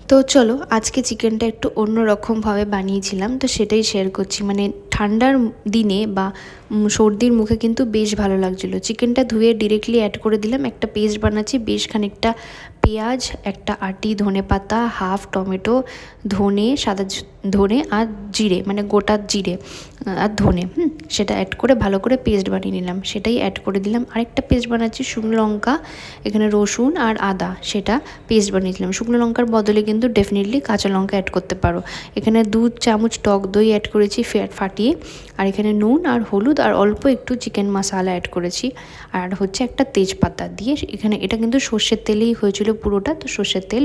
তো চলো আজকে চিকেনটা একটু অন্য রকমভাবে বানিয়েছিলাম, তো সেটাই শেয়ার করছি। মানে ঠান্ডার দিনে বা সর্দির মুখে কিন্তু বেশ ভালো লাগছিলো। চিকেনটা ধুয়ে ডিরেক্টলি অ্যাড করে দিলাম। একটা পেস্ট বানাচ্ছি, বেশ খানিকটা পেঁয়াজ, একটা আটি ধনে পাতা, হাফ টমেটো, ধনে, সাদা ধনে আর জিরে, মানে গোটা জিরে আর ধনে, সেটা অ্যাড করে ভালো করে পেস্ট বানিয়ে নিলাম, সেটাই অ্যাড করে দিলাম। আরেকটা পেস্ট বানাচ্ছি, শুকনো লঙ্কা, এখানে রসুন আর আদা, সেটা পেস্ট বানিয়েছিলাম। শুকনো লঙ্কার বদলে কিন্তু ডেফিনেটলি কাঁচা লঙ্কা অ্যাড করতে পারো। এখানে 2 চামচ টক দই অ্যাড করেছি ফাটিয়ে, আর এখানে নুন আর হলুদ আর অল্প একটু চিকেন মশলা অ্যাড করেছি, আর হচ্ছে একটা তেজপাতা দিয়ে। এখানে এটা কিন্তু সর্ষের তেলেই হয়েছিল পুরোটা, তো সর্ষের তেল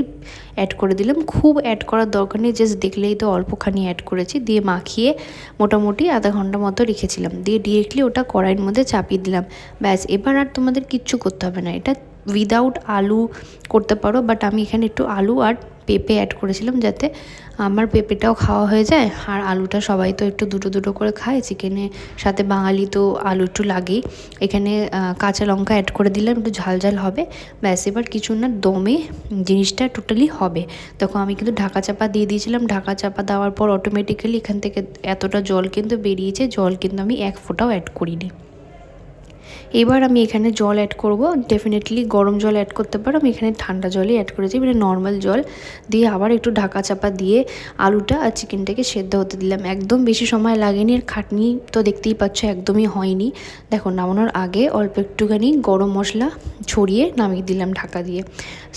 অ্যাড করে দিলাম। খুব অ্যাড করার দরকার নেই, জাস্ট দেখলেই তো অল্পখানি অ্যাড করেছি, দিয়ে মাখিয়ে মোটামুটি আধা ঘন্টা মতো রেখেছিলাম, দিয়ে ডিরেক্টলি ওটা কড়াইয়ের মধ্যে চাপিয়ে দিলাম। ব্যাস, এবার আর তোমাদের কিচ্ছু করতে হবে না। এটা উইদাউট আলু করতে পারো, বাট আমি এখানে একটু আলু আর পেঁপে অ্যাড করেছিলাম, যাতে আমার পেঁপেটাও খাওয়া হয়ে যায়, আর আলুটা সবাই তো একটু দুটো দুটো করে খায় চিকেনের সাথে, বাঙালি তো আলু একটু লাগেই। এখানে কাঁচা লঙ্কা অ্যাড করে দিলাম, একটু ঝাল ঝাল হবে। ব্যাস, এবার কিছু না দমে জিনিসটা টোটালি হবে। তখন আমি কিন্তু ঢাকা চাপা দিয়ে দিয়েছিলাম। ঢাকা চাপা দেওয়ার পর অটোমেটিক্যালি এখান থেকে এতটা জল কিন্তু বেরিয়েছে, জল কিন্তু আমি এক ফোঁটাও অ্যাড করিনি। এবার আমি এখানে জল অ্যাড করব, ডেফিনেটলি গরম জল অ্যাড করতে পারো, আমি এখানে ঠান্ডা জলই অ্যাড করেছি, মানে নর্মাল জল দিয়ে আবার একটু ঢাকা চাপা দিয়ে আলুটা আর চিকেনটাকে সেদ্ধ হতে দিলাম। একদম বেশি সময় লাগেনি, আর খাটনি তো দেখতেই পাচ্ছ একদমই হয়নি। দেখো, নামানোর আগে অল্প একটুখানি গরম মশলা ছড়িয়ে নামিয়ে দিলাম ঢাকা দিয়ে।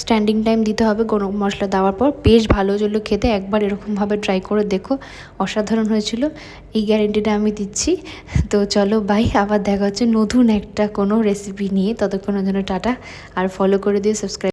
স্ট্যান্ডিং টাইম দিতে হবে গরম মশলা দেওয়ার পর, বেশ ভালো হলো খেতে। একবার এরকমভাবে ট্রাই করে দেখো, অসাধারণ হয়েছিল, এই গ্যারেন্টিটা আমি দিচ্ছি। তো চলো বাই, আবার দেখা হচ্ছে নতুন একটা কোনো রেসিপি নিয়ে। ততক্ষণের জন্য টাটা, আর ফলো করে দিয়ে সাবস্ক্রাইব।